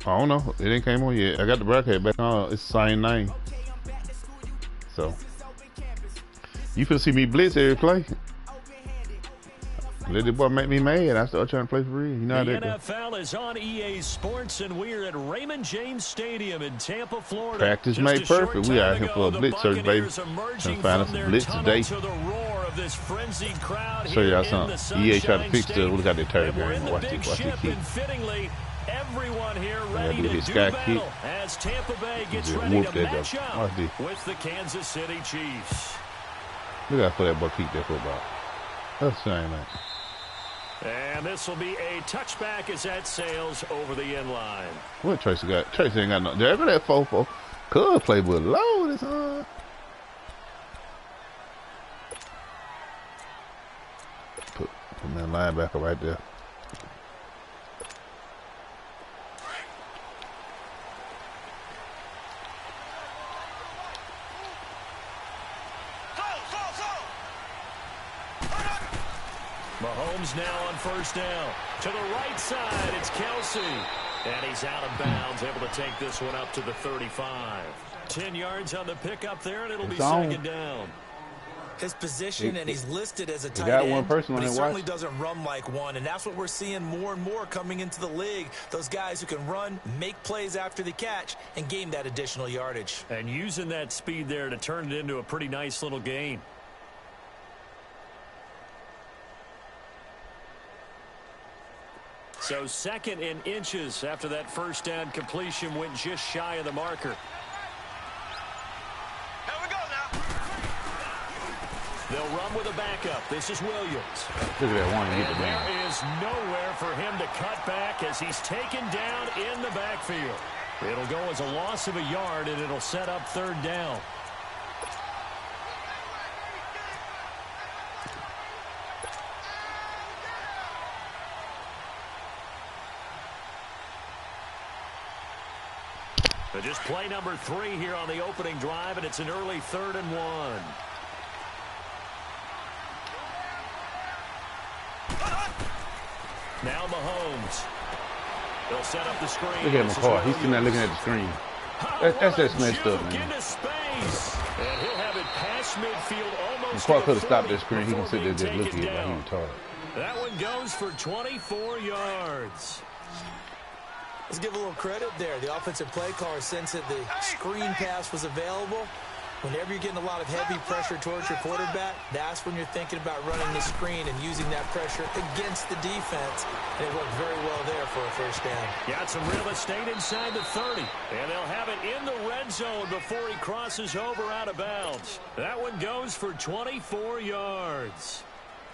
I don't know. It ain't came on yet. I got the broadcast back on. It's the same name. So you can see me blitz every play. Let the boy make me mad. I start trying to play for real. You know how that goes. The NFL is on EA Sports, and we're at Raymond James Stadium in Tampa, Florida. Practice made perfect. We out here for a blitz search, baby. Trying to find us a blitz today. Show y'all something. EA tried to fix this. We got that third game. Watch this. Watch this kick. Everyone here ready to do battle as Tampa Bay gets ready to match up with the Kansas City Chiefs. Look how that boy kicked that football. That's the same, man. And this will be a touchback as that sails over the end line. What Tracy got? Tracy ain't got no. There go that 4-4. Could play with low this time. Put that linebacker right there. Mahomes now on first down. To the right side, it's Kelsey. And he's out of bounds, able to take this one up to the 35. 10 yards on the pickup there, and it'll be second down. His position, and he's listed as a tight end, but he certainly doesn't run like one, and that's what we're seeing more and more coming into the league. Those guys who can run, make plays after the catch, and gain that additional yardage. And using that speed there to turn it into a pretty nice little gain. So second in inches after that first down completion went just shy of the marker. Here we go now. They'll run with a backup. This is Williams. Look at that one. And there is nowhere for him to cut back as he's taken down in the backfield. It'll go as a loss of a yard, and it'll set up third down. So just play number 3 here on the opening drive, and it's an early 3rd and 1. Now Mahomes. They'll set up the screen. Look at McCall. He's sitting there looking at the screen. That's that messed up, man. Into space. And he'll have it past midfield almost. McCall could have stopped that screen. He can sit there just looking at it like he retarded. That one goes for 24 yards. Let's give a little credit there. The offensive play caller sensed that the screen pass was available. Whenever you're getting a lot of heavy pressure towards your quarterback, that's when you're thinking about running the screen and using that pressure against the defense. And it worked very well there for a first down. Got some real estate inside the 30. And they'll have it in the red zone before he crosses over out of bounds. That one goes for 24 yards.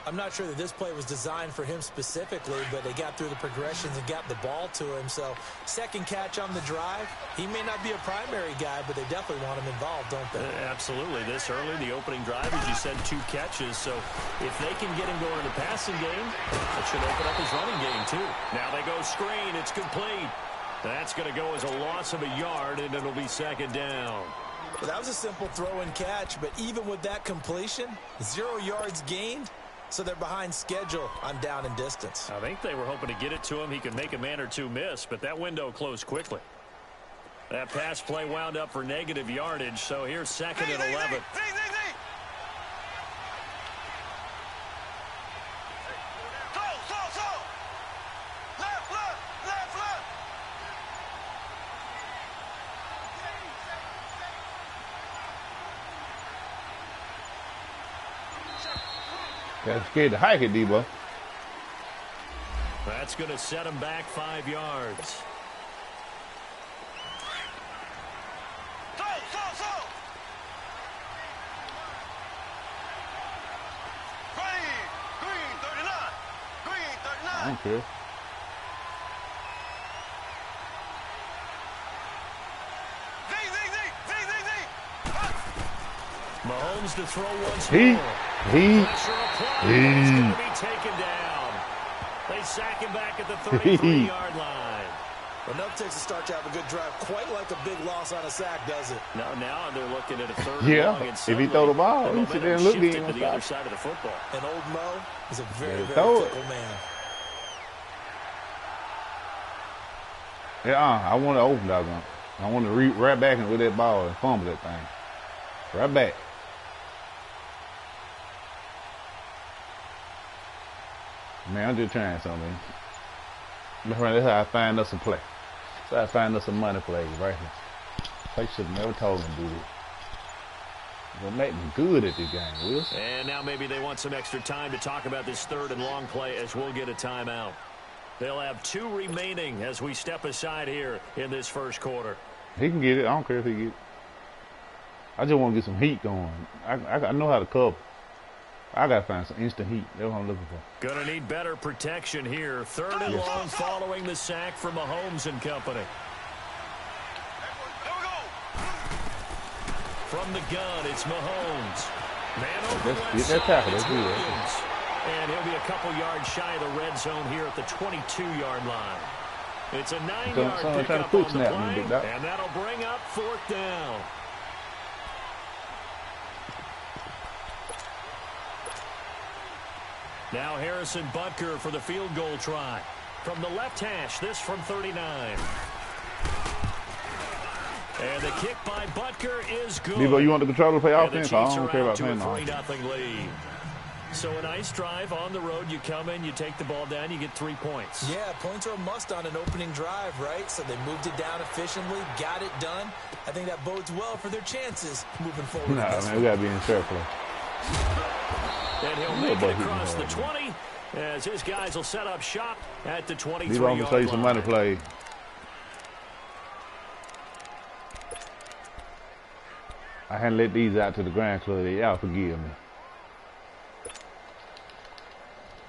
I'm not sure that this play was designed for him specifically, but they got through the progressions and got the ball to him. So second catch on the drive. He may not be a primary guy, but they definitely want him involved, don't they? Absolutely. This early, the opening drive, as you said, 2 catches. So if they can get him going in the passing game, that should open up his running game too. Now they go screen. It's complete. That's going to go as a loss of a yard, and it'll be second down. Well, that was a simple throw and catch, but even with that completion, 0 yards gained. So they're behind schedule on down and distance. I think they were hoping to get it to him. He could make a man or two miss, but that window closed quickly. That pass play wound up for negative yardage, so here's second and 11. Got scared to hike it, Debo. That's going to set him back 5 yards. Green 39. Green 39. I don't care. Mahomes to throw once more. He's going to be taken down. They sack him back at the 33-yard line. Well, enough takes to start to have a good drive. Quite like a big loss on a sack, does it? No, now they're looking at a third long. And if he throw the ball, he sit there and look at him. To the other side of the football. And old Mo is a very, very fickle man. Yeah, I want to open that gun. I want to right back and with that ball and fumble that thing. Right back. Man, I'm just trying something. That's how I find us a play. That's how I find us a money play right here. They should have never told him to do this. They'll make me good at this game, Wilson. And now maybe they want some extra time to talk about this third and long play as we'll get a timeout. They'll have 2 remaining as we step aside here in this first quarter. He can get it. I don't care if he get it. I just want to get some heat going. I know how to cover. I got to find some instant heat. That's what I'm looking for. Gonna need better protection here. Third and long following the sack from Mahomes and company. From the gun, it's Mahomes. Man over Get that tackle. That's good. And he'll be a couple yards shy of the red zone here at the 22-yard line. It's a 9-yard pickup on the play, and that'll bring up 4th down. Now Harrison Butker for the field goal try. From the left hash, this from 39. And the kick by Butker is good. Debo, you want the controller to play offense? I don't care about playing offense. 3-0 lead. So a nice drive on the road. You come in, you take the ball down, you get 3 points. Yeah, points are a must on an opening drive, right? So they moved it down efficiently, got it done. I think that bodes well for their chances moving forward. No, man, we got to be in fair play. And he'll make it across the 20 as his guys will set up shop at the 23-yard line. These are going to some money play. I hadn't let these out to the Grand Club. Y'all forgive me.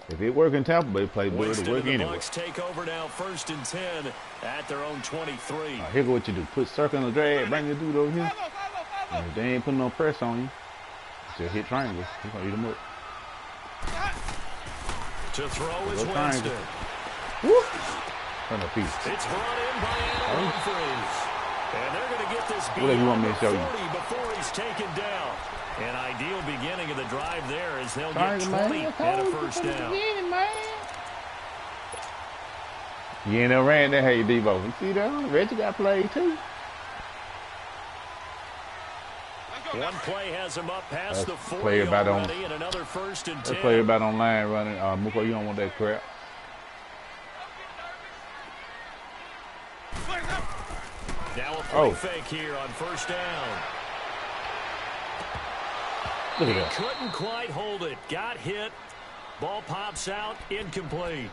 If it work in Tampa Bay, play good. It work anyway. Bucks take over now, 1st and 10 at their own 23. Here's what you do: put circle in the drag, bring your dude over here. And if they ain't putting no pressure on you, just hit triangle. He's gonna eat them up. To throw is Winston. Turn a piece. It's brought in by Adam Humphries. And they're going to get this beat you want me to show you? before he's taken down. An ideal beginning of the drive there as they'll get 20 and a 1st down. You ain't never ran that, hey, Debo. You see that? Reggie got played too. One play has him up past the 40 already, and another 1st and 10. That player about on line running. Muko, you don't want that crap. Now a play fake here on 1st down. Look at that. Couldn't quite hold it. Got hit. Ball pops out. Incomplete.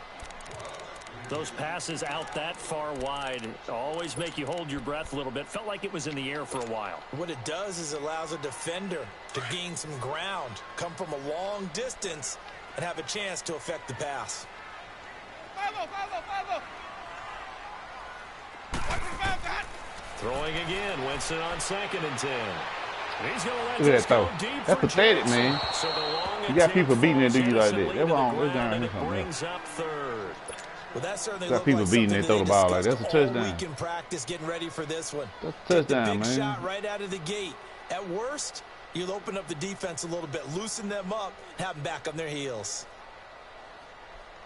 Those passes out that far wide always make you hold your breath a little bit. Felt like it was in the air for a while. What it does is it allows a defender to gain some ground, come from a long distance, and have a chance to affect the pass. Throwing again. Winston on 2nd and 10. He's going to let this go deep. That's pathetic, man. So you got people beating that dude like that. That's wrong. Brings up 3rd. Well, that certainly got people beating they throw the ball like that's a touchdown. Week in practice, getting ready for this one. That's a touchdown, big man. Shot right out of the gate. At worst, you'll open up the defense a little bit, loosen them up, have them back on their heels.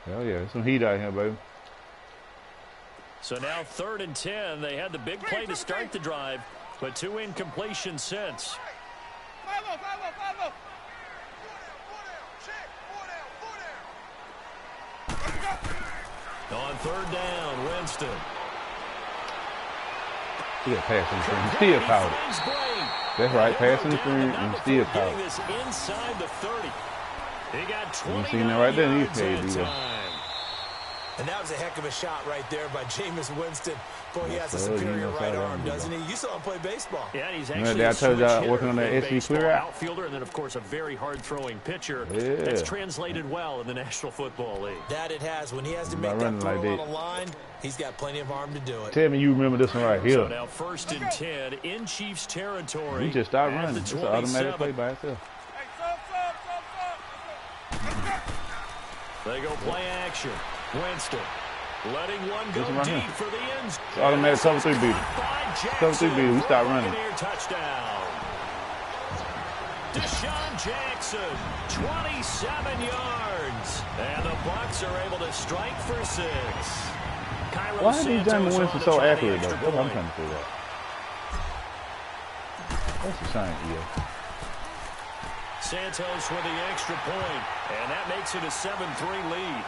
Hell yeah, there's some heat out here, baby. So now 3rd and 10. They had the big play to start the drive, but 2 incompletions since. On 3rd down, Winston. Still passing and still power. That's right, passing the screen and still power. Inside the 30. He got 20. You seen that right there? He's paid, and that was a heck of a shot right there by Jameis Winston. Boy, he has a superior right arm, doesn't he? You saw him play baseball. Yeah, he's actually I told you working on that SC clear out. Outfielder, and then, of course, a very hard-throwing pitcher. That's translated well in the National Football League. That it has. When he has to make that throw on a line, he's got plenty of arm to do it. Tell me you remember this one right here. So now 1st and 10 in Chiefs territory. You just start running. It's an automatic play by itself. They go play action. Winston letting one go deep for the end zone. It's automatic cover 3 beater. Cover 3 beater. We start running. Touchdown. Deshaun Jackson, 27 yards. And the Bucs are able to strike for 6. Why are these German Winston so accurate, though? That's what I'm trying to figure out. That's a shame, yeah. Santos with the extra point, and that makes it a 7-3 lead.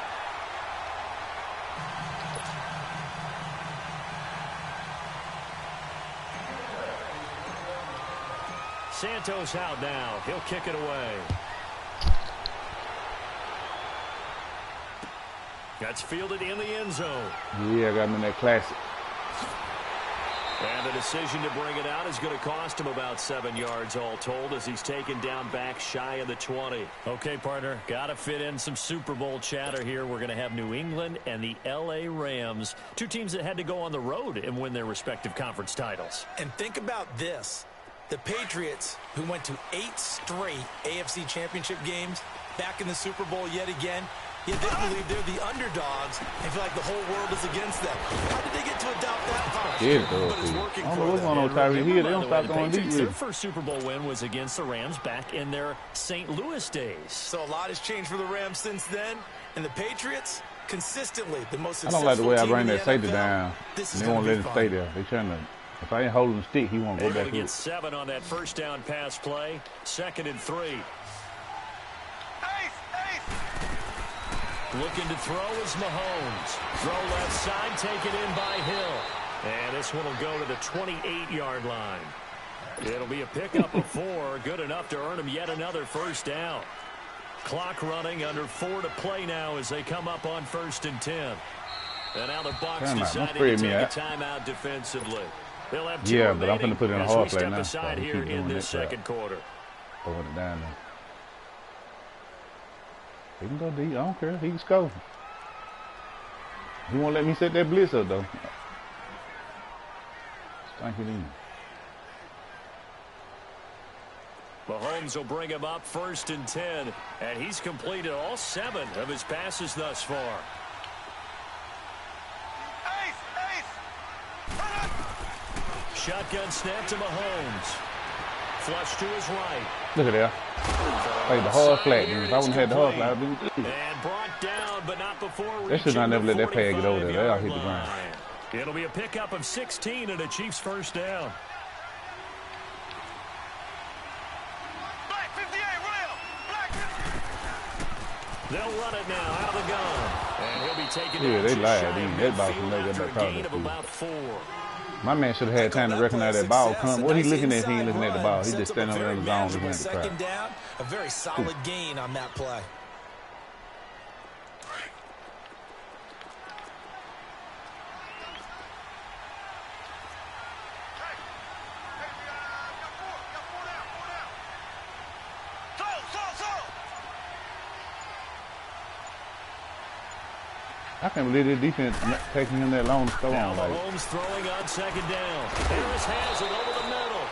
Santos out now. He'll kick it away. That's fielded in the end zone. Yeah, I got him in that classic. And the decision to bring it out is going to cost him about 7 yards all told as he's taken down back shy of the 20. Okay, partner, got to fit in some Super Bowl chatter here. We're going to have New England and the L.A. Rams, two teams that had to go on the road and win their respective conference titles. And think about this. The Patriots, who went to 8 straight AFC championship games, back in the Super Bowl yet again, yet they believe they're the underdogs and feel like the whole world is against them. How did they get to adopt that posture? Yeah, but it's working I don't for know what's them. going on, Tyree Hill. They don't stop going deep with Their it. first Super Bowl win was against the Rams back in their St. Louis days. So a lot has changed for the Rams since then, and the Patriots, consistently the most I successful don't like the way I team bring in that the safety NFL. down. This And is they won't gonna let be him stay fun. there. They trying to. If I ain't holding the stick, he won't go Able back to get up. 7 on that first down pass play. 2nd and 3. Looking to throw is Mahomes. Throw left side, taken in by Hill. And this one will go to the 28-yard line. It'll be a pickup of 4. Good enough to earn him yet another first down. Clock running, under 4 to play now as they come up on 1st and 10. And now the Bucs deciding to take a timeout defensively. They'll have 2 Yeah, but I'm remaining going to put it in a as we hard play step now. aside So here in this second quarter. Throwing it down there. He can go deep. I don't care. He can score. He won't let me set that blitz up, though. Thank you, then. Mahomes will bring him up 1st and 10, and he's completed all 7 of his passes thus far. Shotgun snap to Mahomes. Flush to his right. Look at that. Played the hard flat. If I wouldn't have had the hard flat, I'd been good. And brought down, but not before They should not never let that pad get over there. They'll 45-yard hit the ground. line. It'll be a pickup of 16 and a Chiefs first down. Black 58, Real. Black 58. They'll run it now out of the gun. And he'll be taken Yeah, down they just lied. shy They of ain't that about to midfield make that after back a target gain of for you. about 4. My man should have had time to recognize that ball come. What he looking at if he ain't looking at the ball? He just standing over there in the zone looking at the crowd. Second down, a very solid gain on that play. I can't believe this defense taking him that long to throw Now on. Like, Mahomes throwing on 2nd down. Harris has it over the middle.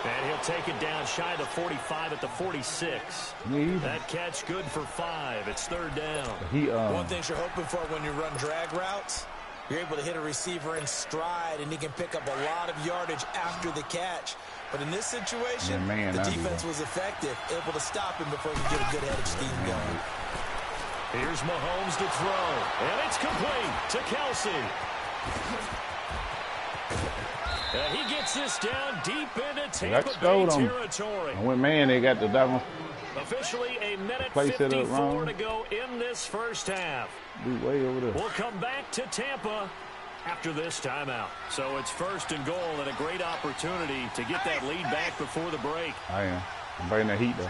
And he'll take it down shy of the 45 at the 46. That catch good for 5. It's 3rd down. One thing you're hoping for when you run drag routes, you're able to hit a receiver in stride, and he can pick up a lot of yardage after the catch. But in this situation, the defense was effective, able to stop him before he could get a good head of steam going. Here's Mahomes to throw, and it's complete to Kelsey. And he gets this down deep into Tampa Bay territory. And when man, they got the double. Officially a minute 54 to go in this first half. Way over there. We'll come back to Tampa after this timeout. So it's 1st and goal and a great opportunity to get that lead back before the break. I am. I'm bringing that heat, though.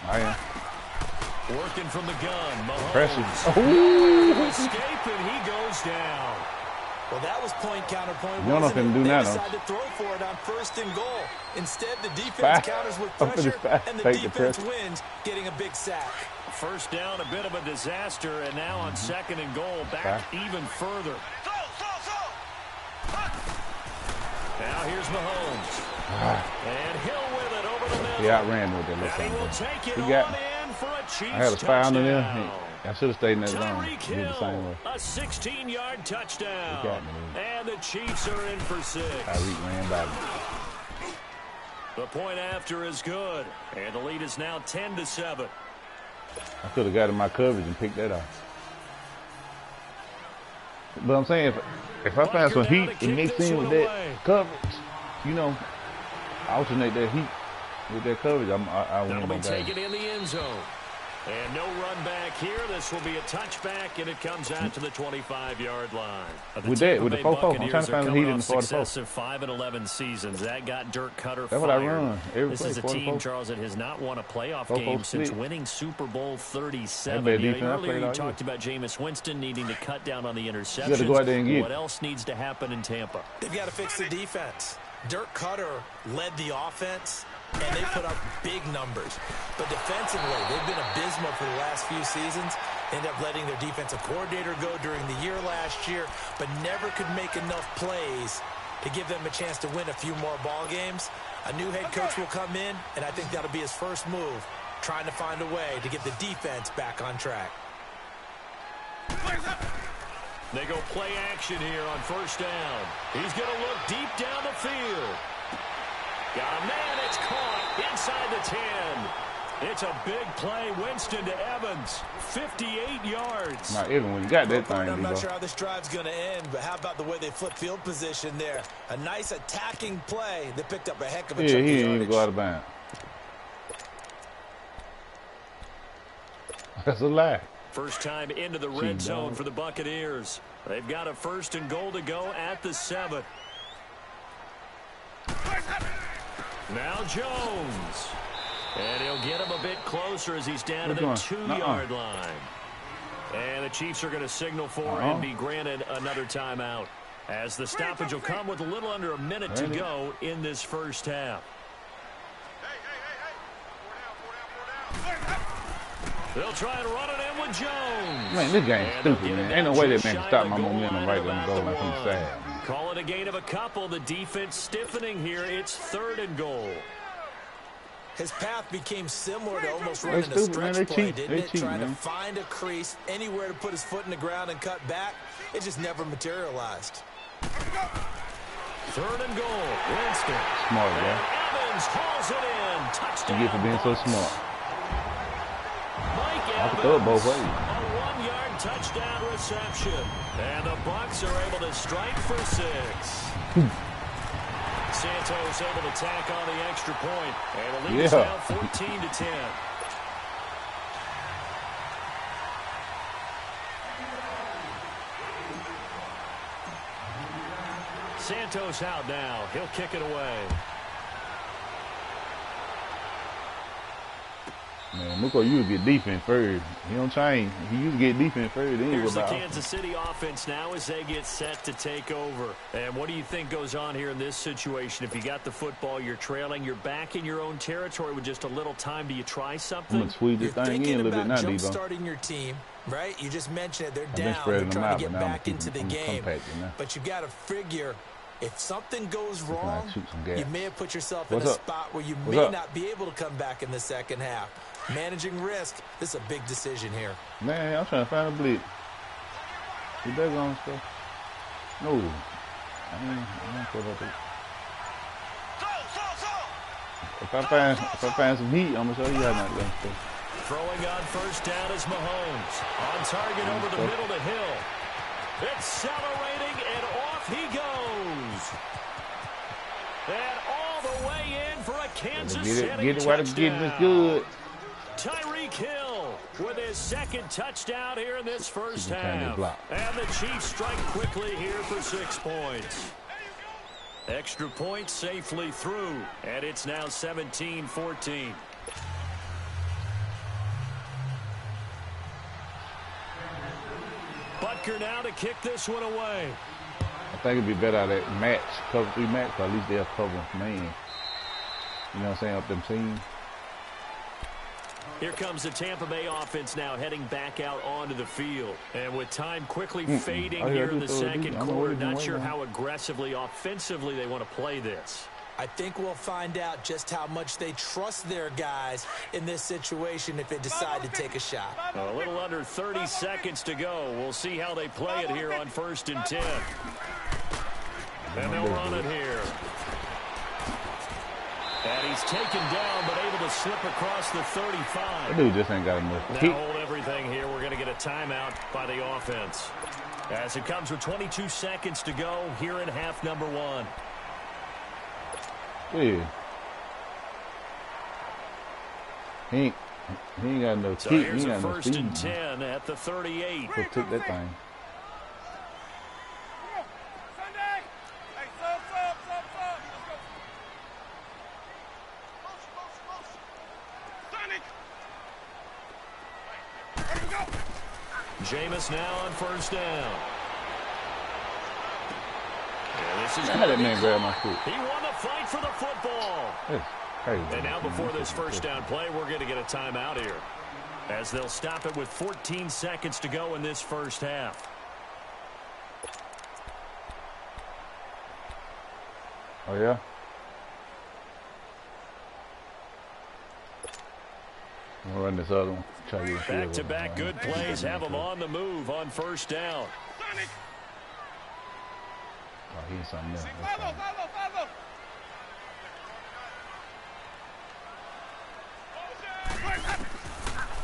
I am. Working from the gun, Mahomes. Pressure. Escape, and he goes down. Well, that was point counterpoint. You don't know if they can do that, though. They decided to throw for it on 1st and goal. Instead, the defense counters with pressure, and the defense wins, getting a big sack. First down, a bit of a disaster, and now on 2nd and goal, back even further. Now here's Mahomes. And Hill with it over the middle. He outran with that little And he will take it got on in for a Chiefs I had a spy under there. touchdown. I should have stayed in that zone. Tyreek Did the same way. Hill, a 16-yard touchdown. Got me, and the Chiefs are in for 6. Tyreek ran by me. The point after is good, and the lead is now 10-7. I could have got in my coverage and picked that off. But I'm saying if I find some heat and mix in with that coverage, you know, alternate that heat with that coverage, I win That'll my be game. taken in the end zone. And no run back here. This will be a touchback, and it comes out to the 25-yard line. With that, with the 4-4, I'm trying to find the heat in the 44. Successive 5-11 seasons. That got Dirk Cutter That's fired. what I run. Every This play, is a 44. team, Charles, that has not won a playoff 44 game since split. winning Super Bowl 37. That bad You know, defense I earlier played you all talked year. about Jameis Winston needing to cut down on the interceptions. You got to go out there and get What it. else needs to happen in Tampa? They've got to fix the defense. Dirk Cutter led the offense, and they put up big numbers. But defensively, they've been abysmal for the last few seasons. Ended up letting their defensive coordinator go during the year last year, but never could make enough plays to give them a chance to win a few more ball games. A new head coach will come in, and I think that'll be his first move, trying to find a way to get the defense back on track. They go play action here on first down. He's going to look deep down the field. Got a man. It's caught inside the 10. It's a big play. Winston to Evans. 58 yards. Now, even when you got that thing, I'm not Debo. sure how this drive's going to end, but how about the way they flip field position there? A nice attacking play. They picked up a heck of a Yeah, chunk he of didn't even yardage. go out of bounds. That's a lie. First time into the red zone for the Buccaneers. They've got a 1st and goal to go at the 7. Now Jones. And he'll get him a bit closer as he's down to the 2-yard line. And the Chiefs are going to signal for and be granted another timeout, as the stoppage will come with a little under a minute to go in this first half. They'll try and run it in with Jones. Man, this game's And stupid, they'll get man. it Ain't no down way just that man can shy stop of my the goal momentum line right at there and go about like the from the 1. side. Call it a gain of a couple. The defense stiffening here. It's 3rd and goal. His path became similar to almost running a stupid, man. stretch They play, cheat. didn't They it? cheat, Trying man. to find a crease, anywhere to put his foot in the ground and cut back. It just never materialized. 3rd and goal. Winston. Smart, bro. And Evans hauls it in. Touchdown. You get for being so Bucs. smart. Mike I can throw it both ways. A 1-yard touchdown reception. And the Bucs are able to strike for 6. Santos able to tack on the extra point. And the lead is now 14-10. Santos out now. He'll kick it away. Man, Muko, you get defense first. He don't change. He used to get defense first. Then he Here's was the about. Kansas City offense now as they get set to take over. And what do you think goes on here in this situation? If you got the football, you're trailing, you're back in your own territory with just a little time. Do you try I'm something? gonna squeeze this You're thing in a thinking little bit now, about Debo. jump-starting your team, right? You just mentioned it. They're I've been down. They're spreading them trying out, to but get now I'm back into the keeping them game. compacted now. But you got to figure, if something goes Looking like wrong, shoot some gas. you may have put yourself What's in a up? spot where you What's may up? not be able to come back in the second half. Managing risk, this is a big decision here. Man, I'm trying to find a blitz. Get that on stuff. No. I ain't put up there. If I find some heat, I'm gonna show you how not done stuff. Throwing on first down is Mahomes. On target over the middle to Hill. Accelerating, and off he goes. And all the way in for a Kansas City Get it while it's getting this good. Tyreek Hill with his 2nd touchdown here in this first Keep trying to half. block. And the Chiefs strike quickly here for 6 points. Extra point safely through, and it's now 17-14. Butker now to kick this one away. I think it'd be better out of that match, cover 3 match, so at least they'll cover man. You know what I'm saying, up them teams. Here comes the Tampa Bay offense now heading back out onto the field. And with time quickly fading here in the second quarter, not sure how aggressively, offensively they want to play this. I think we'll find out just how much they trust their guys in this situation if they decide to take a shot. A little under 30 seconds to go. We'll see how they play it here on 1st and 10. And they'll run it here. And he's taken down, but able to slip across the 35. That dude just ain't got enough Now kick. hold everything here. We're going to get a timeout by the offense. As it comes with 22 seconds to go here in half number 1. Yeah. He ain't got no So feet. here's He a ain't got no first feet. and 10 at the 38. Just took that thing. Sunday! Hey, sub. Sonic! There we go! Jameis now on first down. Yeah, this is I had that man grab my foot. He won the fight for the football. That's crazy. And now before this first down play, we're going to get a timeout here, as they'll stop it with 14 seconds to go in this first half. Oh, yeah? I'm gonna run this other one. Try to get a field goal. Back-to-back good plays have them on the move on first down. Sonic! Oh, he's something else. That's fine. Follow!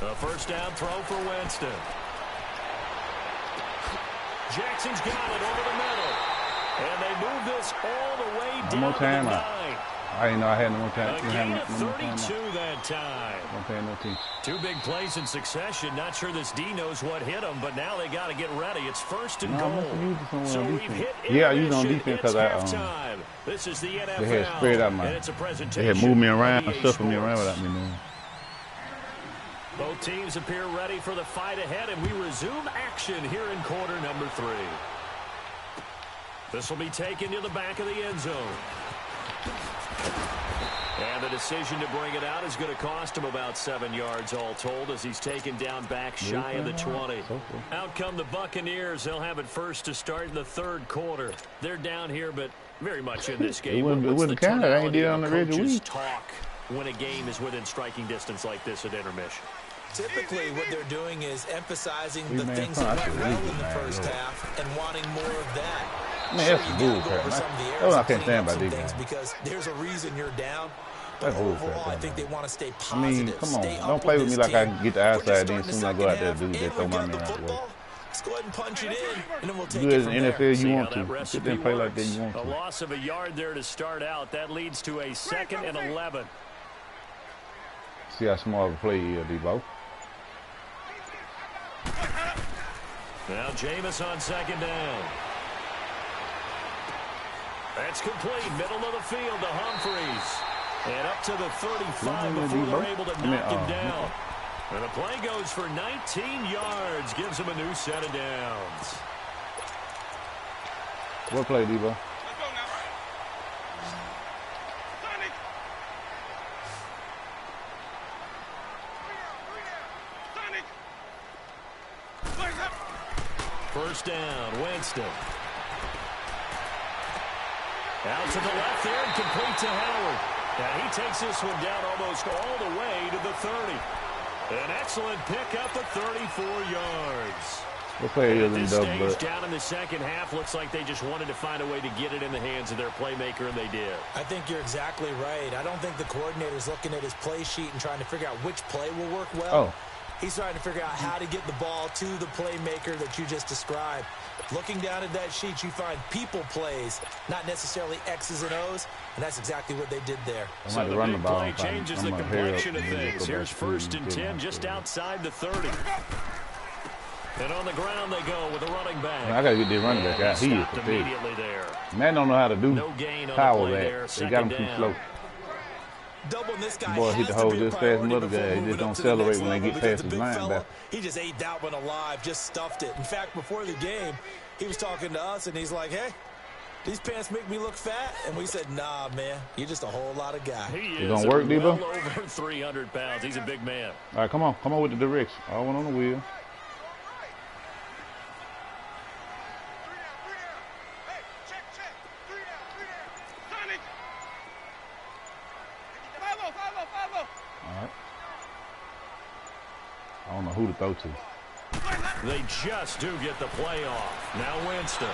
A first down throw for Winston. Jackson's got it over the middle. And they move this all the way down One more time to the out. 9. I didn't know I had no more time. A gain of 32 that time. Don't pay no team. Two big plays in succession. Not sure this D knows what hit them, but now they got to get ready. It's first and No, I goal. must have used it somewhere So on we've defense. hit Yeah, I used it on intermission. defense It's 'cause I, halftime. This is the NFL. They had spread out my. And it's a They presentation had moved me of around, EA shuffled me around Sports. without me knowing. Both teams appear ready for the fight ahead, and we resume action here in quarter number 3. This will be taken to the back of the end zone. And the decision to bring it out is going to cost him about 7 yards all told, as he's taken down back shy of the 20. Out come the Buccaneers. They'll have it first to start in the third quarter. They're down here, but very much in this game. It wouldn't count. I ain't did it on the regular week. Talk when a game is within striking distance like this at intermission. Typically, what they're doing is emphasizing the Man, things I that should went well leave in the it, first man. half and wanting more of that. Man, that's you bull gotta go over crap. some of the That's errors what I and can't clean stand up about some these things guys. because there's a reason you're down. But That's bull crap, overall, I man. think they want to stay I positive. mean, come on. Stay up Don't play with me this like I team. can get the We're just outside, then starting as the soon as I go out there, second do half, that, and throw we my got man the out the way. football. Let's go ahead and punch it in, and then we'll take Do it it from in there. NFL, See you how want that to. recipe Sit there and play like that, works. you want A to. loss of a yard there to start out. That leads to a 2nd and 11. See how small of a play he is, Debo. Now Jameis on second down. That's complete. Middle of the field to Humphreys. And up to the 35 before they're able to knock him down. And the play goes for 19 yards. Gives him a new set of downs. What play, Debo? Let's go now. Sonic! Sonic! Blaze up! First down, Winston. Out to the left there and complete to Howard. And he takes this one down almost all the way to the 30. An excellent pickup of 34 yards. What play And is at in this double stage, but down in the second half, looks like they just wanted to find a way to get it in the hands of their playmaker, and they did. I think you're exactly right. I don't think the coordinator's looking at his play sheet and trying to figure out which play will work well. Oh. He's trying to figure out how to get the ball to the playmaker that you just described. Looking down at that sheet, you find people plays, not necessarily X's and O's, and that's exactly what they did there. I'm So about to the run the big ball. play changes the I'm gonna hurry up complexion of and then things. go back Here's to first the and field 10 just field. outside the 30. And on the ground they go with a running back. I gotta get this running back out. He is Stopped pathetic. immediately there. Man don't know how to do No gain on the power play there. that. They got him Second too down. slow. Doubling this guy Boy, hit the has to hole be a just fast as priority mother before guy. He moving just don't up to the next celebrate when they level get because past the his big line fella, back. he just ate that one alive, just stuffed it. In fact, before the game, he was talking to us, and he's like, hey, these pants make me look fat. And we said, nah, man, you're just a whole lot of guy. He You is gonna work, well Debo? over 300 pounds. He's a big man. All right, come on. Come on with the direction. All one on the wheel. Hey, check. 3 down. Sonic! Follow! All right. I don't know who to throw to. They just do get the play off. Now Winston.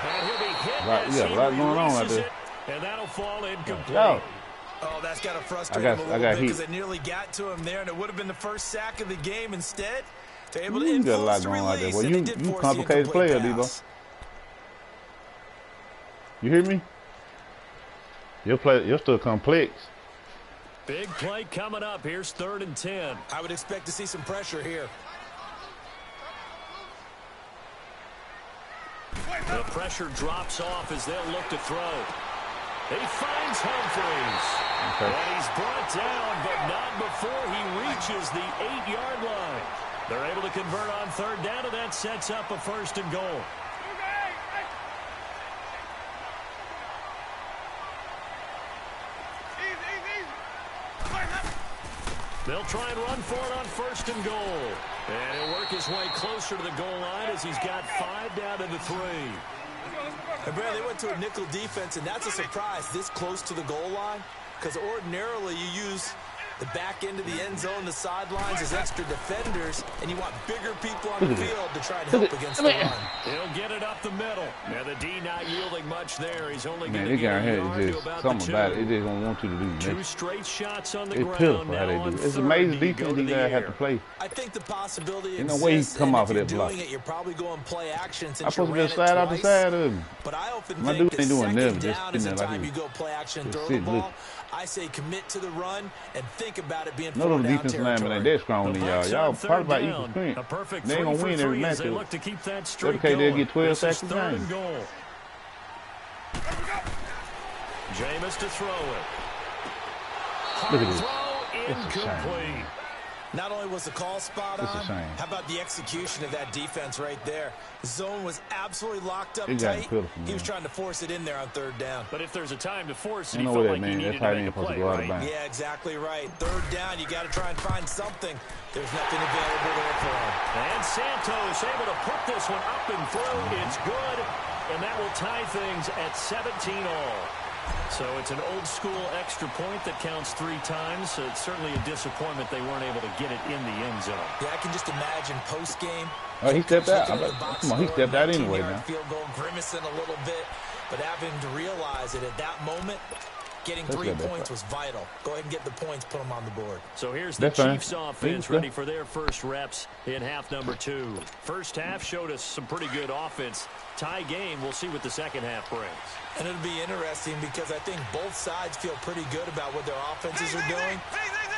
And he'll be hit Right, as we got he a lot going on out releases there. it, and that'll fall incomplete. Yo. Oh, that's got to frustrate I got him a little bit heat. because they nearly got to him there, and it would have been the first sack of the game. Instead, Able to You got a lot influence the going on there. release, Well, and they did you force the complicated incomplete player, Debo. pass. You hear me? You're still complex. Big play coming up. Here's 3rd and 10. I would expect to see some pressure here. The pressure drops off as they'll look to throw. He finds Humphries. Okay. And he's brought down, but not before he reaches the 8-yard line. They're able to convert on 3rd down, and that sets up a 1st and goal. They'll try and run for it on 1st and goal. And he'll work his way closer to the goal line as he's got 5 down to the 3. And Brad, they went to a nickel defense, and that's a surprise this close to the goal line, because ordinarily you use the back end of the end zone, the sidelines as extra defenders, and you want bigger people on the field to try and help against the run. He'll get it up the middle. Now the D not yielding much there. He's only going Man, to this get guy a here yard is to just about something the 2. about it. They just don't want you to do 2 nothing. straight shots on the It's ground. pitiful how Now they on do it. It's 3rd, amazing you go defense to these the guys have air. to play. I think the possibility Ain't no way he exists, can come and off if of you're that block. doing it, you're probably going play action I'm since you supposed to ran just it slide out the twice. side of him. But I often My think dude that ain't doing second nothing, just down is sitting the there like time he- you go play action, just throw the sitting, ball. look. I say commit to the run and think about it being No, those 4-down defensive linemen ain't territory. that strong The than y'all. Bucks Y'all on probably 3rd about down. equal strength. A perfect They ain't 3 gonna for win every 3 as they matchup. look to keep that streak Okay, they'll going. get 12 This is sacks a 3rd game. and goal. Jameis to throw it. Look at this. Throw It's a shame. incomplete. Not only was the call spot It's a on, shame. how about the execution of that defense right there? Zone was absolutely locked up It got tight. pitiful, He was man. trying to force it in there on 3rd down. But if there's a time to force it, You he know felt what like that he means. needed That to tight make end a supposed to play, go out of right? bounds. Yeah, exactly right. 3rd down, you got to try and find something. There's nothing available there for him. And Santos able to put this one up and through. It's good, and that will tie things at 17 all. So it's an old-school extra point that counts 3 times. So it's certainly a disappointment they weren't able to get it in the end zone. Yeah, I can just imagine post-game. Oh, he stepped out. Looking at the box Come on, he score, stepped out anyway 19-yard now. Field goal, grimacing a little bit, but having to realize that at that moment, getting Let's 3 get that points back. was vital. Go ahead and get the points, put them on the board. So here's the That's fine. Chiefs offense Good. ready for their first reps in half number 2. First half showed us some pretty good offense. Tie game. We'll see what the second half brings. And it'll be interesting because I think both sides feel pretty good about what their offenses are doing.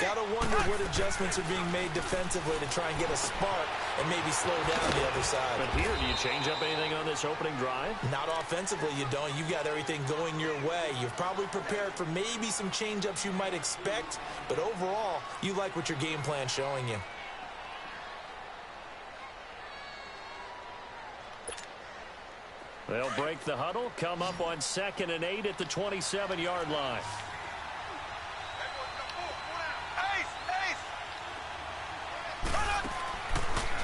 Got to wonder what adjustments are being made defensively to try and get a spark and maybe slow down the other side. But here, do you change up anything on this opening drive? Not offensively, you don't. You've got everything going your way. You've probably prepared for maybe some change-ups you might expect, but overall, you like what your game plan's showing you. They'll break the huddle, come up on 2nd and 8 at the 27-yard line.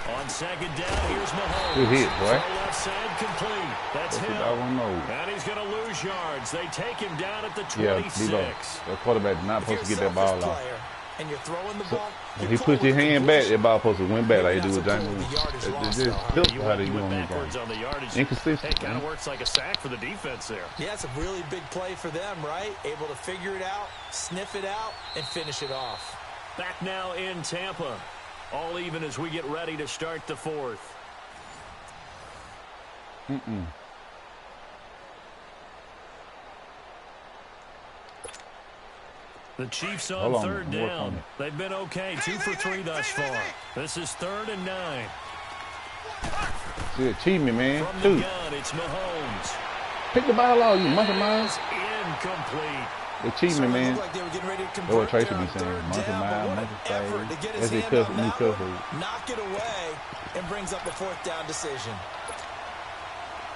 On 2nd down, here's Mahomes. Good hit, boy. Throw left side complete. That's him. I don't know. And he's going to lose yards. They take him down at the Yeah, 26. Debo. That quarterback is not If you're supposed to a get that ball selfish off. player and you're throwing the ball, If you're he cool puts his with the hand back, completion. that ball supposed to win back like he do Maybe with not James. so cool with the yardage It's lost, just though, huh? pitiful You how want they to do do on it these backwards games. on the yardage. Inconsistent, It kind man. of works like a sack for the defense there. Yeah, it's a really big play for them, right? Able to figure it out, sniff it out, and finish it off. Back now in Tampa. All even as we get ready to start the 4th. The Chiefs on Hold on, 3rd work on down. it. They've been okay. 2 for 3 thus far. This is 3rd and 9. See, achievement, man. From the Shoot. gun, it's Mahomes. Pick the ball off, you monkey mind. Is incomplete. Achievement, man. Looked like they were getting ready to That's what convert Tracy there be on saying. 3rd Monkey down, mind, but what monkey an effort to face. get his That's his hand cuss, on new that cuss one, word. knock it away, and brings up a 4th down decision.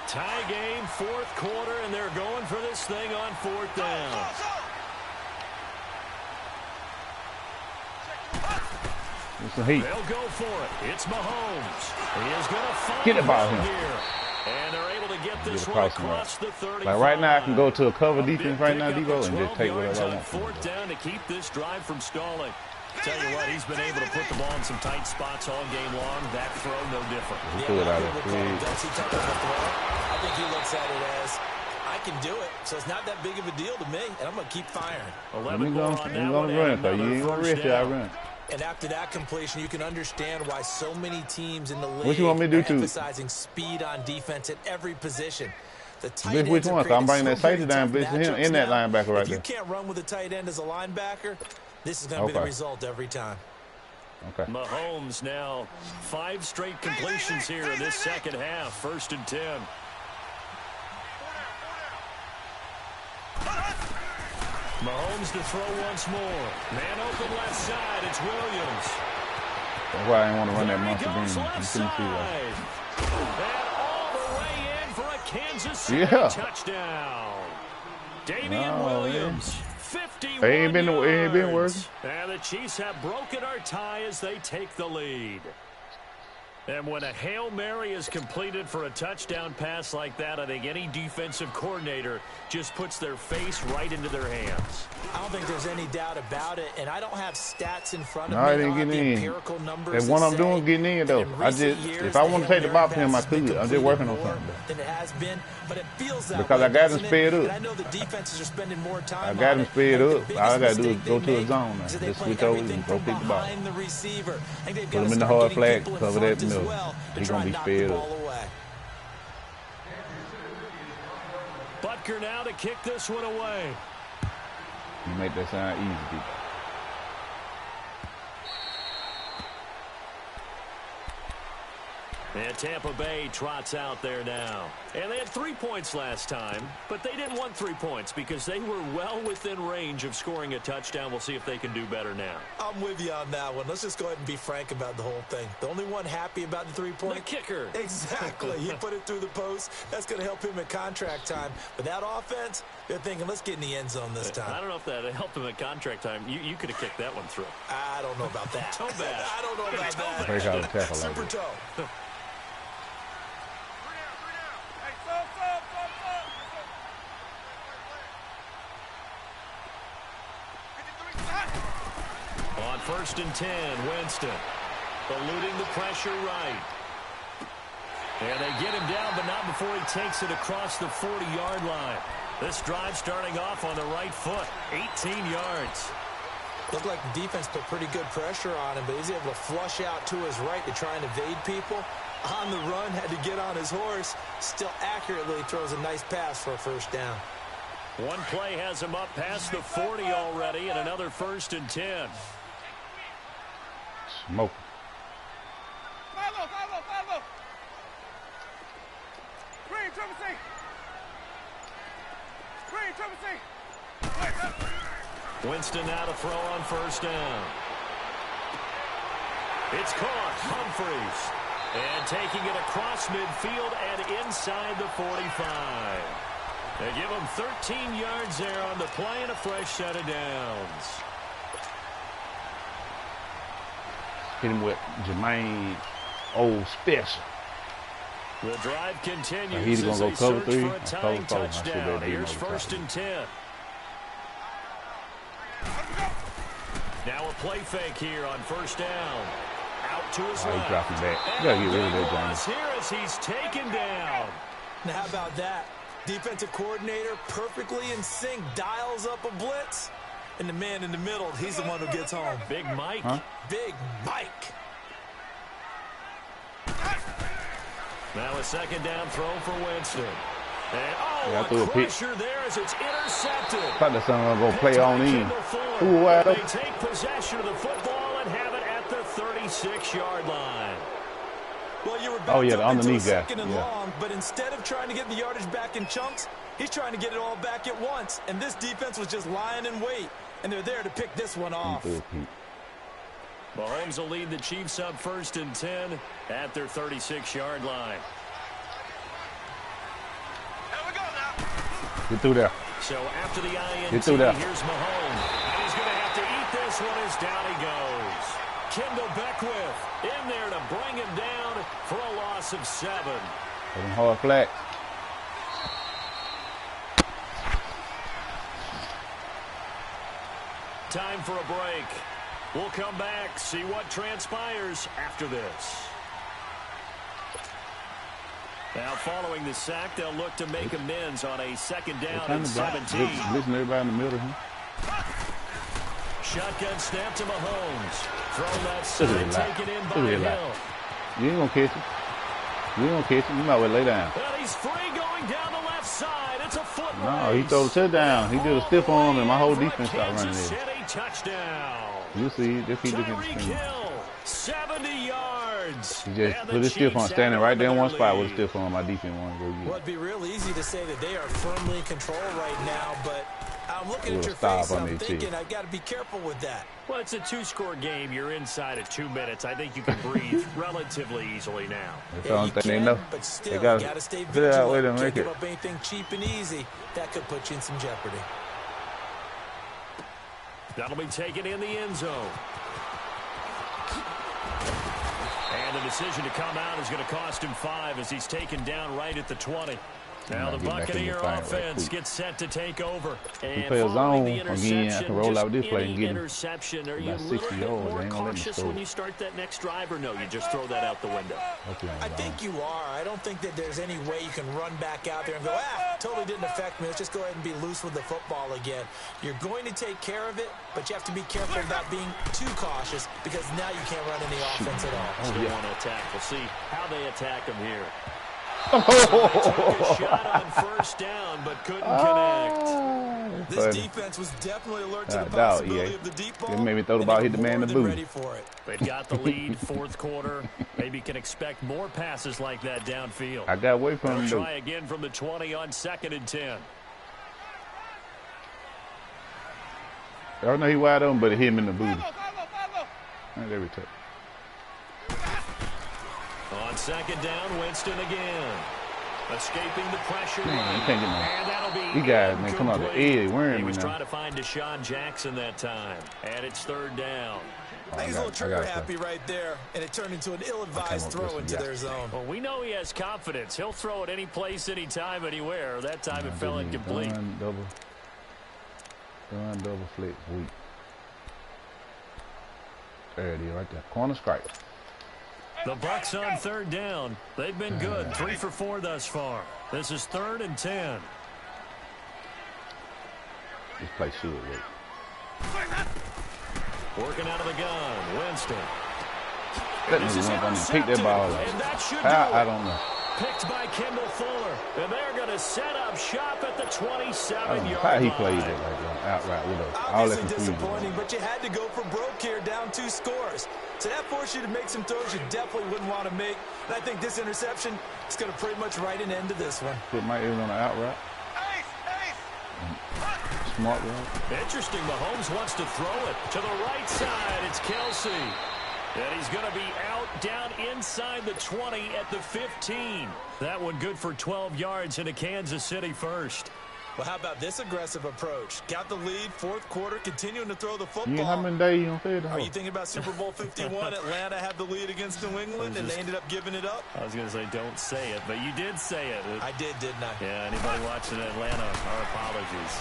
Tie game, 4th quarter, and they're going for this thing on 4th down. It's some heat. They'll go for it. It's Mahomes. He is going to find Get the ball him here. here. And they're able to get this Get one across him across the 35. Like right now, I can go to a cover A big defense right now, pickup Debo, of and just 12 take yards whatever I on want. 4th down to keep this drive from stalling. Tell you what, he's been able to put the ball in some tight spots all game long. That throw, no different. He threw it out of People call him Dutchy type of a throw. I think he looks at it as, I can do it, so it's not that big of a deal to me, and I'm going to keep firing. 11 Let me more go. on I'm that going one, to run, and so you another ain't going to first risk it. I down. run. And after that completion, you can understand why so many teams in the league What you want me to do are emphasizing speed on defense at every position. The tight ends which one? So I'm bringing that safety down, Blitz, him in that linebacker right there. If you can't run with a tight end as a linebacker, this is going to be the result every time. Okay. Mahomes now 5 straight completions here in this second half. 1st and 10. Mahomes to throw once more. Man open left side. It's Williams. That's why I didn't want to run that monster beam. You Left couldn't see side. And all the way in for a Kansas City touchdown. Damian Williams. 51 ain't been working. And the Chiefs have broken our tie as they take the lead. And when a Hail Mary is completed for a touchdown pass like that, I think any defensive coordinator just puts their face right into their hands. I don't think there's any doubt about it, and I don't have stats in front of No, me. I didn't get in. Empirical numbers And what I'm doing, getting in though. If I want to take the ball from him, I could. I'm just working on something. Than it has been, but it feels that because way, I got him doesn't it? sped up. And I know the defenses are spending more time. I got him sped up. The All I got to do is biggest go to a mistake zone now. is they Just play switch over everything and go from pick the ball. behind the receiver. I think they've Put got him to in the start hard getting flag, people in cover front that as middle. well to He's try going to and be knock the sped ball up. away. Butker now to kick this one away. You make that sound easy. And Tampa Bay trots out there now. And they had 3 points last time, but they didn't want 3 points because they were well within range of scoring a touchdown. We'll see if they can do better now. I'm with you on that one. Let's just go ahead and be frank about the whole thing. The only one happy about the 3-point. The kicker. Exactly. He put it through the post. That's going to help him at contract time. But that offense, they're thinking, let's get in the end zone this time. I don't know if that helped him at contract time. You could have kicked that one through. I don't know about that. Toe bash. I don't know about that. Break out the tackle like Super that. toe. Hey, sub. On 1st and 10, Winston eluding the pressure right. And they get him down, but not before he takes it across the 40-yard line. This drive starting off on the right foot, 18 yards. Looked like the defense put pretty good pressure on him, but he's able to flush out to his right to try and evade people. On the run, had to get on his horse. Still accurately throws a nice pass for a 1st down. One play has him up past the 40 already, and another 1st and 10. Smoke. Follow. Green, triple C. Winston now to throw on 1st down. It's caught. Humphreys. And taking it across midfield and inside the 45. They give him 13 yards there on the play and a fresh set of downs. Hit him with Jermaine Old Special. The drive continues He's as gonna they go cover search 3 for a or tying cover 4. I see touchdown. that Here's email 1st and 10. Now a play fake here on 1st down. Out to his He left. dropped him back. You gotta get rid of that, Loss here as he's taken down. Now, how about that? Defensive coordinator perfectly in sync, dials up a blitz. And the man in the middle, he's the one who gets home. Big Mike. Big Mike. Now a 2nd down throw for Winston. And I threw a a pick. pressure there as it's intercepted. Thought that son was going to play Picked on by in. Kendall Fuller. Ooh, wide They open. take possession of the football and have it at the 36-yard line. Well, you were back Oh, yeah, up the underneath into a guy. 2nd and Yeah. long, but instead of trying to get the yardage back in chunks, he's trying to get it all back at once. And this defense was just lying in wait, and they're there to pick this one off. Mahomes will lead the Chiefs up 1st and 10 at their 36-yard line. Here we go now. Get through there. So after the INT, Get through there. here's Mahomes. And he's going to have to eat this one as down he goes. Kendall Beckwith in there to bring him down for a loss of 7. Put him hard flat. Time for a break. We'll come back, see what transpires after this. Now, following the sack, they'll look to make amends on a 2nd down and 17. Listen to everybody in the middle. Shotgun snap to Mahomes. Throw that Look side, at his taken in by Look at his Hill. You ain't gonna catch him. You ain't gonna catch him. You might well lay down. And he's free going down the left side. It's a foot No, race. he threw the touchdown. He did a stiff arm, and my whole defense started running Kansas there. City touchdown. You see, just keep looking at the Tyreek screen. Hill, 70 yards. He just And the put his stiff Chiefs arm, standing have right there in one another spot with a lead. stiff arm. My defense wanted to go get Well, it. it'd be real easy to say that they are firmly in control right now, but I'm looking at Little your stop face, on I'm their thinking cheek. I got to be careful with that. Well, it's a two-score game. You're inside at 2 minutes. I think you can breathe relatively easily now. That's the Yeah, only you thing they can, know. but still, They you got got to stay to figure out a way vigilant. to Can't make give it. up anything cheap and easy. That could put you in some jeopardy. That'll be taken in the end zone. And the decision to come out is going to cost him 5 as he's taken down right at the 20. Now the Get back in the Buccaneer fight right offense quick. gets set to take over. And play a following the zone again, I interception, can roll out just this play and any get him interception, are you a about little 60 bit yards. more They ain't gonna let me cautious score. when you start that next drive, or no, you just throw that out the window? Hopefully I think you are. I don't think that there's any way you can run back out there and go, totally didn't affect me. Let's just go ahead and be loose with the football again. You're going to take care of it, but you have to be careful about being too cautious because now you can't run any offense at all. Still want to attack. We'll see how they attack him here. Took a shot on first down, but couldn't connect. This defense was definitely alert to the doubt, possibility EA. of the deep They ball. made me throw the and ball, they hit the were man in more the than boot. ready for it. They've got the lead, fourth quarter. Maybe can expect more passes like that downfield. I got away from They'll him. try again from the 20 on 2nd and 10. I don't know he wide open, but it hit him in the booty. Right, there we go. On 2nd down, Winston again. Escaping the pressure. Man, you can't get no. And that'll be These guys, man, come out the incomplete. edge, wearing He me was now. trying to find Deshaun Jackson that time. And it's 3rd down. I think he's a little trigger happy right there, and it turned into an ill-advised throw into their zone. Well, we know he has confidence. He'll throw it any place, anytime, anywhere. That time it fell incomplete. Double flick, weak. There it is, right there. Corner strike. The Bucs on 3rd down. They've been good. 3 for 4 thus far. This is 3rd and 10. This play should work. Working out of the gun. Winston. That This is nigga went on and picked intercepted, that ball and up. that should do I it. don't know. Picked by Kendall Fuller. And they're going to set up shop at the I don't know 27-yard how he line. played it like that, outright with all that Obviously confusion. disappointing, but you had to go for broke here, down 2 scores. So that forced you to make some throws you definitely wouldn't want to make. And I think this interception is going to pretty much write an end to this one. Put my ears on the outright. Smart route. Interesting. Mahomes wants to throw it to the right side. It's Kelsey. And he's going to be out down inside the 20 at the 15. That one good for 12 yards into Kansas City first. Well, how about this aggressive approach? Got the lead, 4th quarter, continuing to throw the football. You know how many days you don't fed the Are you hoe? thinking about Super Bowl 51? Atlanta had the lead against New England, and they ended up giving it up? I was going to say don't say it, but you did say it. I did, didn't I? Yeah, anybody watching Atlanta, our apologies.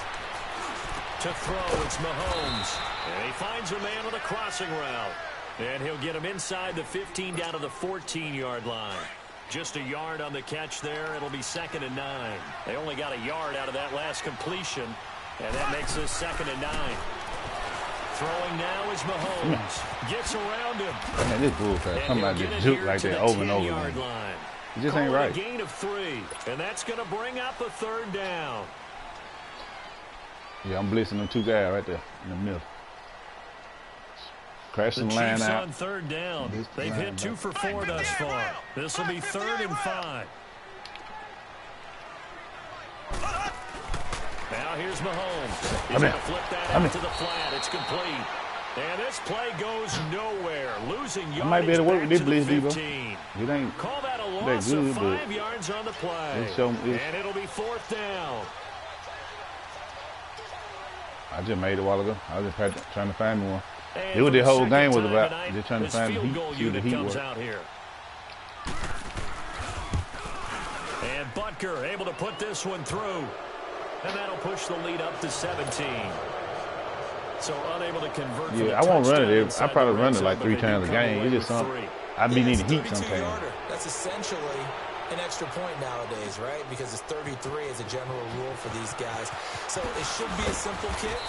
To throw, it's Mahomes. And he finds a man with a crossing route. And he'll get him inside the 15 down to the 14-yard line. Just a yard on the catch there. It'll be 2nd and 9. They only got a yard out of that last completion. And that makes this 2nd and 9. Throwing now is Mahomes. Gets around him. Man, this bullcrap. Somebody just juke like that over and over again. Line. It just ain't Calling right. a gain of 3. And that's going to bring up a 3rd down. Yeah, I'm blitzing them 2 guys right there in the middle. Crashing The the line Chiefs out. on 3rd down. This They've line hit 2 back. for 4 thus far. This will be 3rd and 5. Now here's Mahomes. He's going to flip that out to the flat. It's complete. And this play goes nowhere. Losing yardage might be able to work back with this to the blitz, Debo. 15. It ain't Call that a that loss of good, but 5 yards on the play. it show- it's- And it'll be 4th down. I just made it a while ago. I was just trying to find one. And It was for the whole second game was time about tonight, just trying to this find the field heat, goal see what the unit heat comes was. out here. And Butker able to put this one through. And that'll push the lead up to 17. So unable to convert. for the Yeah, I won't run it. touchdown I inside probably the run red it zone, like but 3 they do times a come game. away It's just with something. 3. I be needing heat it's a 32 sometimes. yarder. That's essentially an extra point nowadays, right? Because it's 33 as a general rule for these guys. So it should be a simple kick.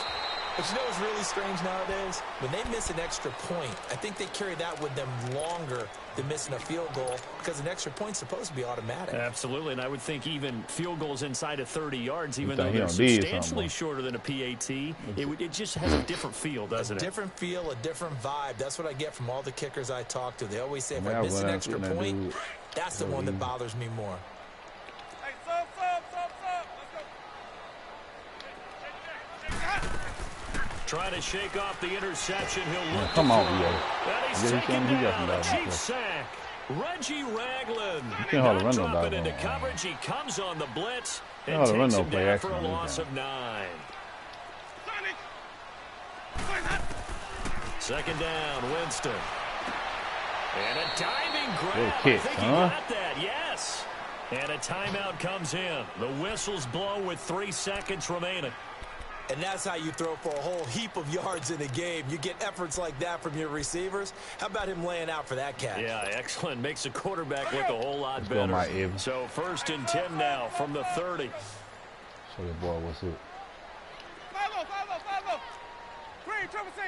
But you know what's really strange nowadays? When they miss an extra point, I think they carry that with them longer than missing a field goal because an extra point's supposed to be automatic. Absolutely, and I would think even field goals inside of 30 yards, even though they're substantially shorter than a PAT, it just has a different feel, doesn't it? A different feel, a different vibe. That's what I get from all the kickers I talk to. They always say if I miss an extra point, that's the one that bothers me more. Hey, sub. Let's go. Trying to shake off the interception. He'll look. Come on, yo. And he's taken down. A cheap sack. Reggie Ragland. Not dropping into coverage. He comes on the blitz and takes him down for a loss of 9. Second down, Winston. And a diving grab. Kick, I think he got that, yes. And a timeout comes in. The whistles blow with 3 seconds remaining. And that's how you throw for a whole heap of yards in a game. You get efforts like that from your receivers. How about him laying out for that catch? Yeah, excellent. Makes the quarterback look a whole lot better. So 1st and 10 now from the 30. Show the boy what's it. Follow. Green, triple C.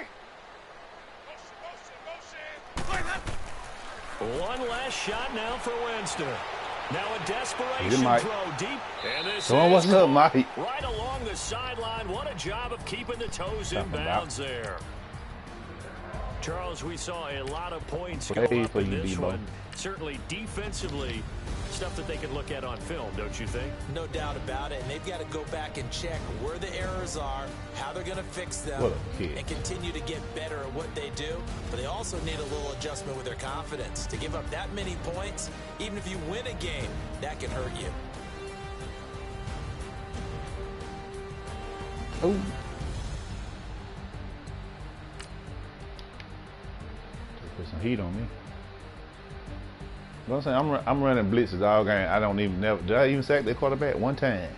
One last shot now for Winston. Now a desperation throw deep. And this what's up, Mike? Right along the sideline. What a job of keeping the toes in bounds there. Charles, we saw a lot of points go up in this one. Certainly defensively, stuff that they can look at on film, don't you think? No doubt about it. And they've got to go back and check where the errors are, how they're going to fix them, and continue to get better at what they do. But they also need a little adjustment with their confidence. To give up that many points, even if you win a game, that can hurt you. Oh. Put some heat on me. You know what I'm saying? I'm running blitzes all game. I don't even never. Did I even sack that quarterback one time?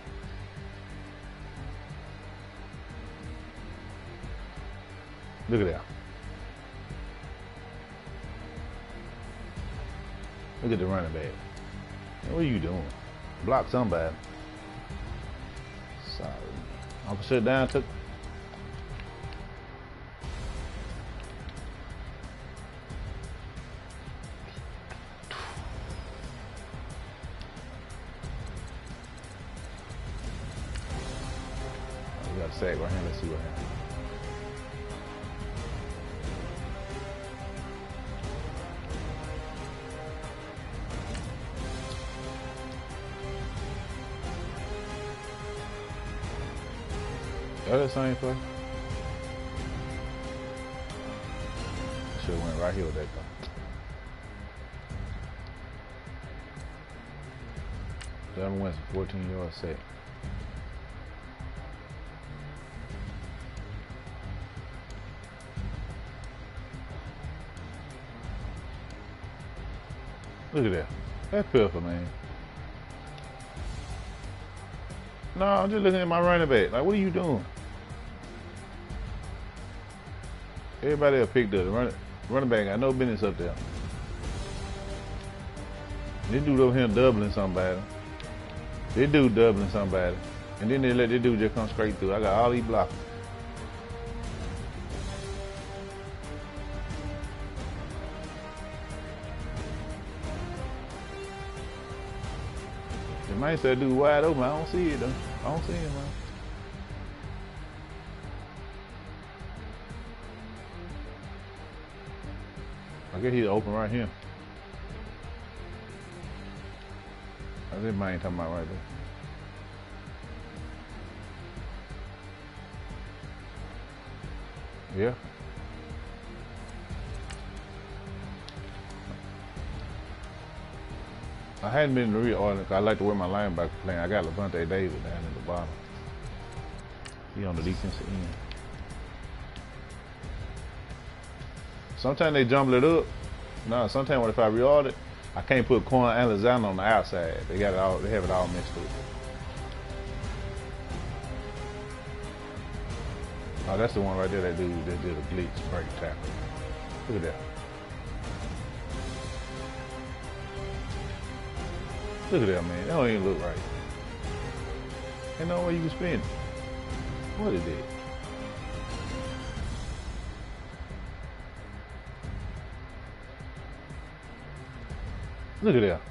Look at that. Look at the running back. What are you doing? Block somebody. Sorry. Uncle Shutdown took. We got a sack right here. Let's see what happens. Oh, that same play. Should have went right here with that though. Devin went 14-yard sack. Look at that. That's pitiful, man. No, I'm just looking at my running back. Like, what are you doing? Everybody else picked up. The running back got no business up there. This dude over here doubling somebody. This dude doubling somebody. And then they let this dude just come straight through. I got all these blocks. The man said dude wide open. I don't see it though. I don't see him, man. I guess he's open right here. That's this man talking about right there. Yeah. I hadn't been in the real order. I like to wear my linebacker playing. I got Levante David down at the bottom. He on the defensive end. Sometimes they jumble it up. No, sometimes if I reorder it, I can't put Corn and Lozano on the outside. They got it all. They have it all mixed up. Oh, that's the one right there. That dude that did a Blitz break tackle. Look at that. Look at that, man. That don't even look right. Ain't no way you can spin it. What is it? Look at that.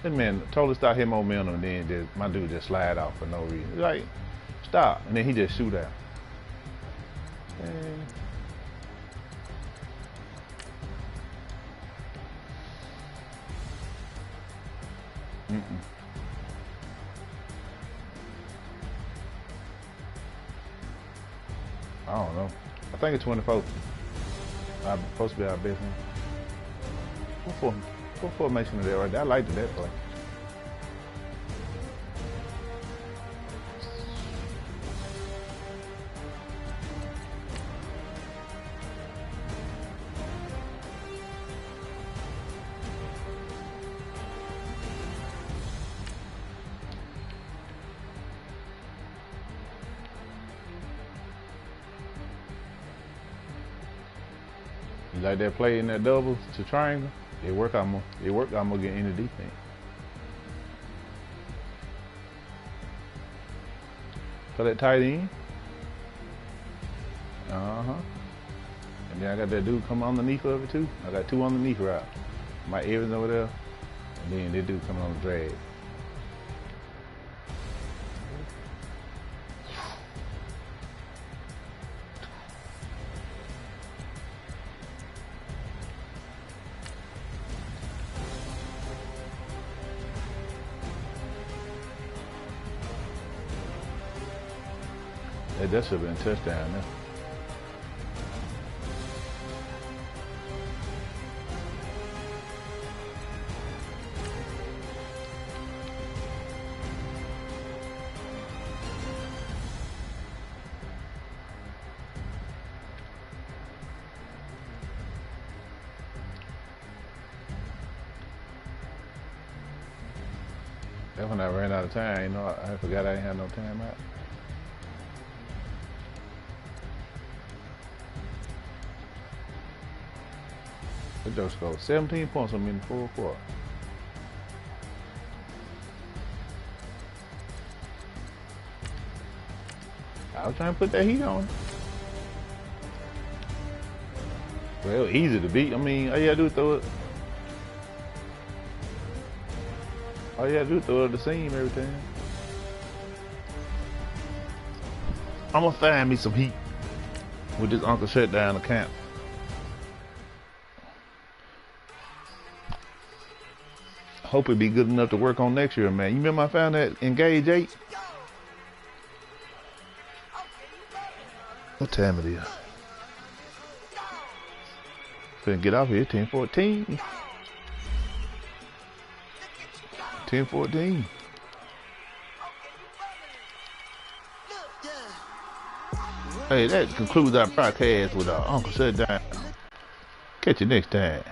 That man totally start his momentum, and then my dude just slide off for no reason. He's like, stop, and then he just shoot out. I don't know. I think it's 24. I'm supposed to be our best one. What formation is that right there? I liked that play. You like that play in that double to triangle? It worked almost get any defense. So that tight end. And then I got that dude come underneath of it too. I got two underneath route. My Evans over there. And then that dude coming on the drag. That should have been a touchdown now. That's when I ran out of time. You know, I forgot I ain't had no time out. That joke scored 17 points on me in the fourth quarter. I was trying to put that heat on. Well, it was easy to beat. I mean, all you gotta do is throw it. All you gotta do is throw it at the seam every time. I'm gonna find me some heat with this Uncle Shutdown account. Hope it be good enough to work on next year, man. You remember I found that Engage 8? What time it is? Finna get off here, 10:14. 10:14. Hey, that concludes our podcast with our Uncle Shutdown. Catch you next time.